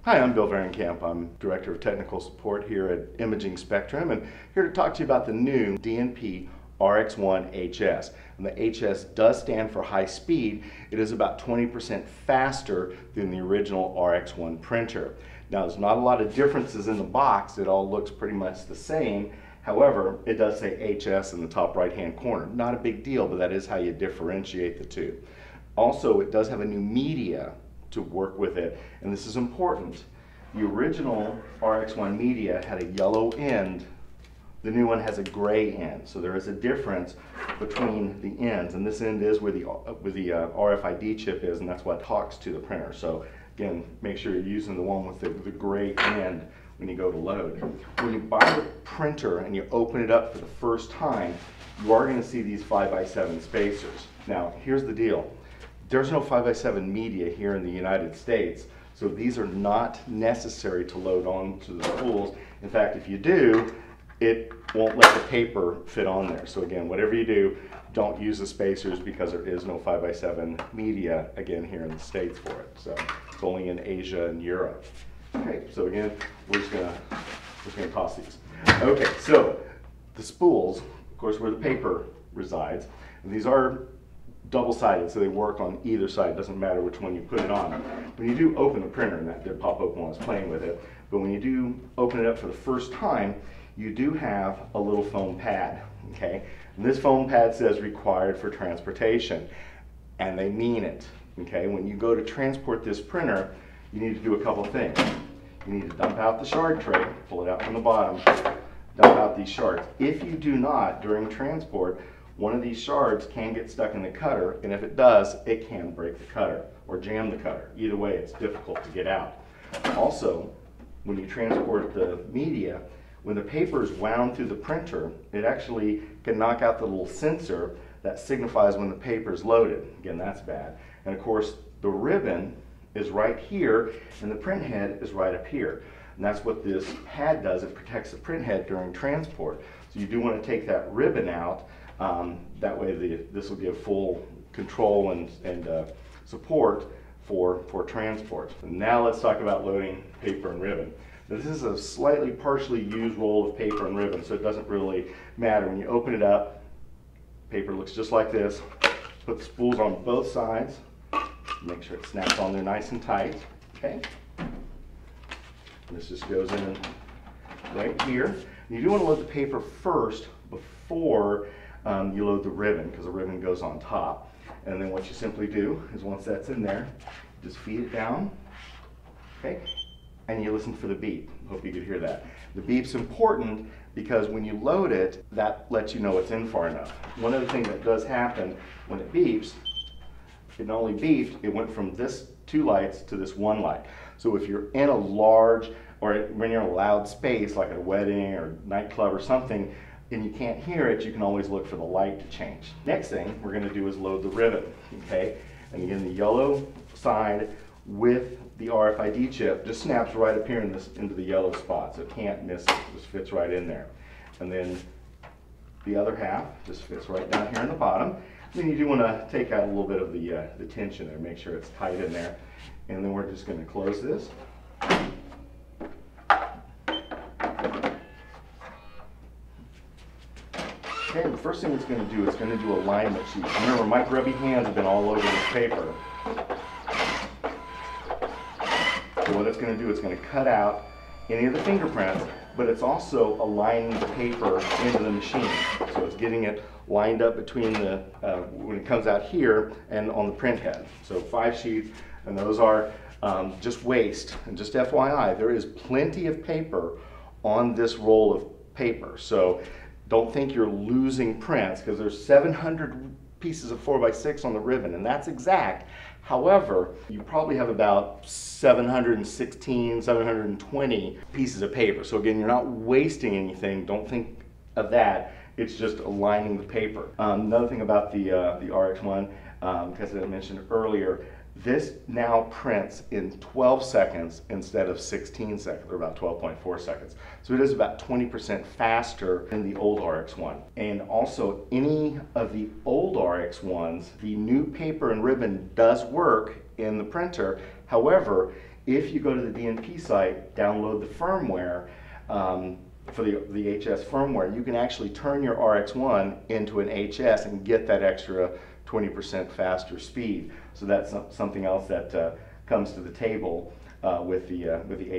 Hi, I'm Bill Varenkamp. I'm Director of Technical Support here at Imaging Spectrum, and here to talk to you about the new DNP RX1HS. And the HS does stand for high speed. It is about 20% faster than the original RX1 printer. Now, there's not a lot of differences in the box. It all looks pretty much the same. However, it does say HS in the top right-hand corner. Not a big deal, but that is how you differentiate the two. Also, it does have a new media to work with it, and this is important. The original RX1 media had a yellow end. The new one has a gray end, so there is a difference between the ends, and this end is where the RFID chip is, and that's what talks to the printer. So again, make sure you're using the one with the gray end when you go to load. When you buy the printer and you open it up for the first time, you are going to see these 5x7 spacers. Now, here's the deal. There's no 5x7 media here in the United States, so these are not necessary to load onto the spools. In fact, if you do, it won't let the paper fit on there. So again, whatever you do, don't use the spacers because there is no 5x7 media, again, here in the States for it. So it's only in Asia and Europe. Okay, so again, we're just gonna toss these. Okay, so the spools, of course, where the paper resides, and these are double-sided, so they work on either side. It doesn't matter which one you put it on. When you do open the printer, and that did pop open while I was playing with it, but when you do open it up for the first time, you do have a little foam pad, okay? And this foam pad says required for transportation, and they mean it, okay? When you go to transport this printer, you need to do a couple things. You need to dump out the shard tray, pull it out from the bottom, dump out these shards. If you do not, during transport, one of these shards can get stuck in the cutter, and if it does, it can break the cutter or jam the cutter. Either way, it's difficult to get out. Also, when you transport the media, when the paper is wound through the printer, it actually can knock out the little sensor that signifies when the paper is loaded. Again, that's bad. And of course, the ribbon is right here, and the print head is right up here. And that's what this pad does. It protects the print head during transport. So you do want to take that ribbon out. That way this will give full control and support for transport. And now let's talk about loading paper and ribbon. Now, this is a slightly partially used roll of paper and ribbon, so it doesn't really matter. When you open it up, paper looks just like this. Put the spools on both sides. Make sure it snaps on there nice and tight. Okay. This just goes in right here. You do want to load the paper first before you load the ribbon, because the ribbon goes on top. And then what you simply do is, once that's in there, just feed it down, okay? And you listen for the beep. Hope you could hear that. The beep's important because when you load it, that lets you know it's in far enough. One other thing that does happen when it beeps, it not only beeped, it went from this 2 lights to this 1 light. So if you're in a large, or when you're in a loud space, like at a wedding or nightclub or something, and you can't hear it, you can always look for the light to change. Next thing we're going to do is load the ribbon, okay? And again, the yellow side with the RFID chip just snaps right up here into the yellow spot, so it can't miss it. It just fits right in there. And then the other half just fits right down here in the bottom. And then you do want to take out a little bit of the tension there, make sure it's tight in there. And then we're just going to close this. Okay, the first thing it's going to do is going to do alignment sheets. Remember, my grubby hands have been all over this paper. So what it's going to do, it's going to cut out any of the fingerprints, but it's also aligning the paper into the machine. So it's getting it lined up between the, when it comes out here and on the print head. So 5 sheets, and those are just waste. And just FYI, there is plenty of paper on this roll of paper. So don't think you're losing prints, because there's 700 pieces of 4x6 on the ribbon, and that's exact. However, you probably have about 716, 720 pieces of paper. So again, you're not wasting anything. Don't think of that. It's just aligning the paper. Another thing about the RX1, because I mentioned earlier, this now prints in 12 seconds instead of 16 seconds, or about 12.4 seconds. So it is about 20% faster than the old RX1. And also, any of the old RX1s, the new paper and ribbon does work in the printer. However, If you go to the DNP site, download the firmware, for the HS firmware, you can actually turn your RX1 into an HS and get that extra 20% faster speed. So that's something else that comes to the table with the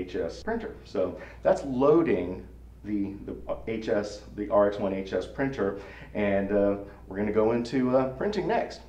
HS printer. So that's loading the RX1 HS printer, and we're going to go into printing next.